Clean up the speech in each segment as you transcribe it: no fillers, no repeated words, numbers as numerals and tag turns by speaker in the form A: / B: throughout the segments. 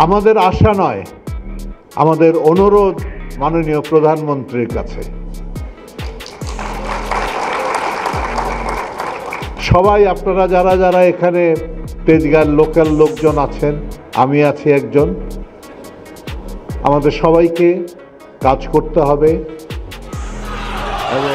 A: আমাদের আশা নয়, আমাদের অনুরোধ মাননীয় প্রধানমন্ত্রীর কাছে। সবাই আপনারা যারা যারা এখানে তেজগাঁর লোকাল লোকজন আছেন, আমি আছি একজন, আমাদের সবাইকে কাজ করতে হবে এবং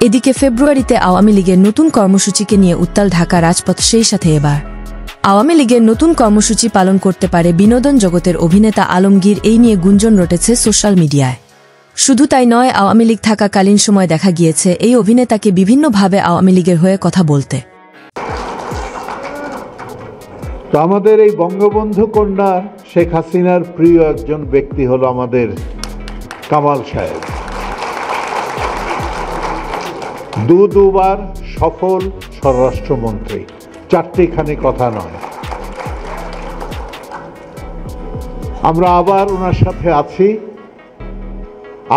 B: এদিকে ফেব্রুয়ারিতে আওয়ামী লীগের নতুন কর্মসূচিকে নিয়ে উত্তাল ঢাকা রাজপথ। সেই সাথে এবার আওয়ামী লীগের নতুন কর্মসূচি পালন করতে পারে বিনোদন জগতের অভিনেতা আলমগীর, এই নিয়ে গুঞ্জন রটেছে সোশ্যাল মিডিয়ায়। শুধু তাই নয়, আওয়ামী লীগ থাকাকালীন সময় দেখা গিয়েছে এই অভিনেতাকে বিভিন্নভাবে আওয়ামী লীগের হয়ে কথা বলতে।
A: তো আমাদের এই বঙ্গবন্ধু কন্যা শেখ হাসিনার প্রিয় একজন ব্যক্তি হলো আমাদের কামাল সাহেব। দুবার সফল স্বরাষ্ট্রমন্ত্রী, চারটিখানি কথা নয়। আমরা আবার ওনার সাথে আছি।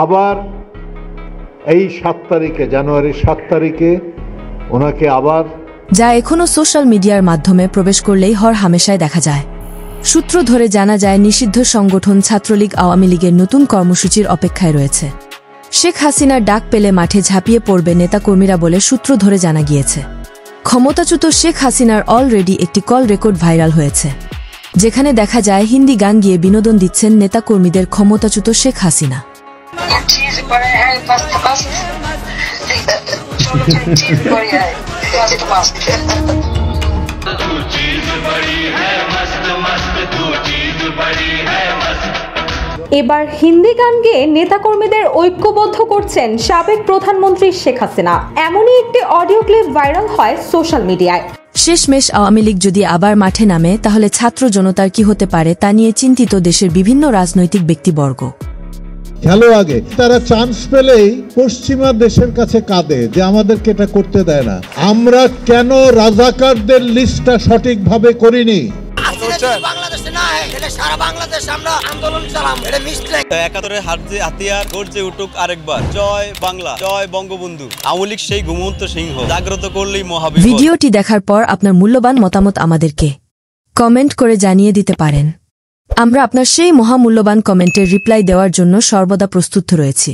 A: আবার এই 7 তারিখে, জানুয়ারির 7 তারিখে ওনাকে আবার,
B: যা এখনও সোশ্যাল মিডিয়ার মাধ্যমে প্রবেশ করলেই হর হামেশায় দেখা যায়। সূত্র ধরে জানা যায়, নিষিদ্ধ সংগঠন ছাত্রলীগ আওয়ামী লীগের নতুন কর্মসূচির অপেক্ষায় রয়েছে। শেখ হাসিনার ডাক পেলে মাঠে ঝাঁপিয়ে পড়বে নেতাকর্মীরা বলে সূত্র ধরে জানা গিয়েছে। ক্ষমতাচ্যুত শেখ হাসিনার অলরেডি একটি কল রেকর্ড ভাইরাল হয়েছে, যেখানে দেখা যায় হিন্দি গান গিয়ে বিনোদন দিচ্ছেন নেতাকর্মীদের ক্ষমতাচ্যুত শেখ হাসিনা।
C: এবার হিন্দি গান গেয়ে নেতাকর্মীদের ঐক্যবদ্ধ করছেন সাবেক প্রধানমন্ত্রী শেখ হাসিনা। এমনই একটি অডিও ক্লিপ ভাইরাল হয় সোশ্যাল মিডিয়ায়।
B: শেষমেশ আওয়ামী লীগ যদি আবার মাঠে নামে, তাহলে ছাত্র জনতার কি হতে পারে তা নিয়ে চিন্তিত দেশের বিভিন্ন রাজনৈতিক ব্যক্তিবর্গ।
D: খেলো আগে, তারা চান্স পেলেই পশ্চিমা দেশের কাছে কাঁদে যে আমাদেরকে এটা করতে দেয় না। আমরা কেন রাজাকারদের লিস্টটা সঠিকভাবে করিনি?
B: ভিডিওটি দেখার পর আপনার মূল্যবান মতামত আমাদেরকে কমেন্ট করে জানিয়ে দিতে পারেন। আমরা আপনার সেই মহামূল্যবান কমেন্টের রিপ্লাই দেওয়ার জন্য সর্বদা প্রস্তুত রয়েছি।